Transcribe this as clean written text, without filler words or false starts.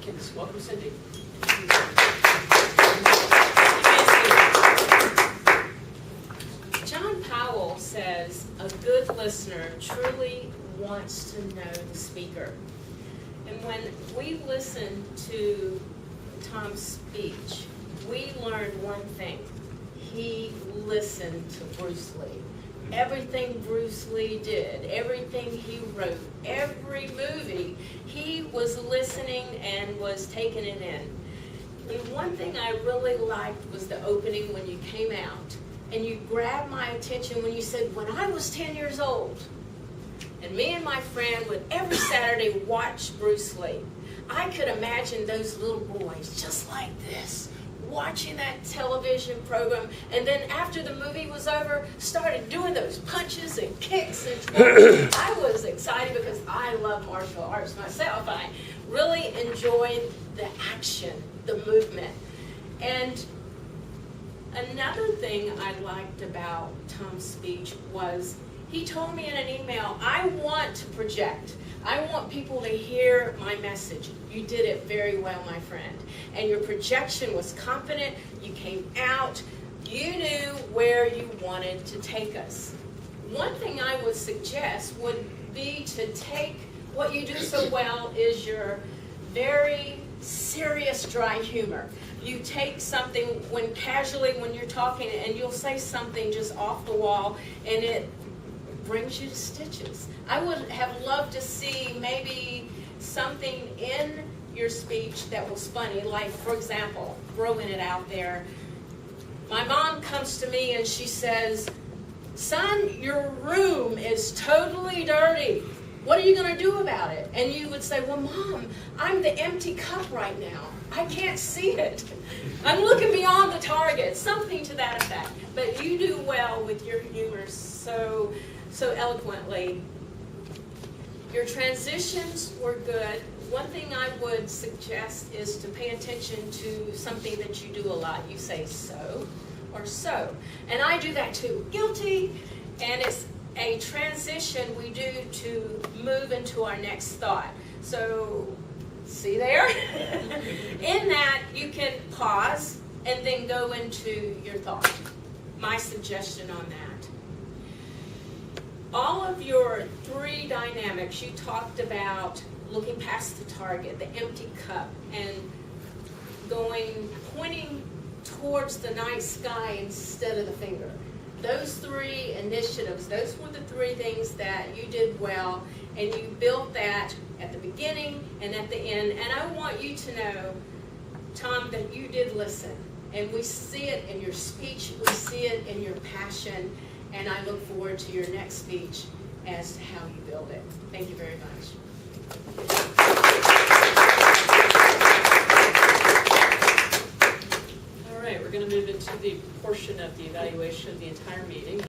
Hopkins. Welcome, Cindy. John Powell says a good listener truly wants to know the speaker. And when we listen to Tom's speech, we learned one thing. He listened to Bruce Lee. Everything Bruce Lee did, everything he wrote, every movie, he was listening and was taking it in. And one thing I really liked was the opening when you came out. And you grabbed my attention when you said, when I was 10 years old, and me and my friend would every Saturday watch Bruce Lee. I could imagine those little boys just like this, watching that television program, and then after the movie was over, started doing those punches and kicks and twirls. I was excited because I love martial arts myself. I really enjoyed the action, the movement. And another thing I liked about Tom's speech was he told me in an email, I want to project. I want people to hear my message. You did it very well, my friend. And your projection was confident. You came out. You knew where you wanted to take us. One thing I would suggest would be to take what you do so well is your very serious, dry humor. You take something when you're talking, and you'll say something just off the wall, and it brings you to stitches. I would have loved to see maybe something in your speech that was funny, like, for example, throwing it out there. My mom comes to me and she says, son, your room is totally dirty. What are you going to do about it? And you would say, well, Mom, I'm the empty cup right now. I can't see it. I'm looking beyond the target, something to that effect. But you do well with your humor so eloquently. Your transitions were good. One thing I would suggest is to pay attention to something that you do a lot. You say so or so. And I do that too. Guilty. And it's a transition we do to move into our next thought. So, see there? In that, you can pause and then go into your thought. My suggestion on that. All of your three dynamics, you talked about looking past the target, the empty cup, and pointing towards the night sky instead of the finger. Those three initiatives, those were the three things that you did well, and you built that at the beginning and at the end. And I want you to know, Tom, that you did listen. And we see it in your speech, we see it in your passion, and I look forward to your next speech as to how you build it. Thank you very much. All right, we're going to move into the portion of the evaluation of the entire meeting.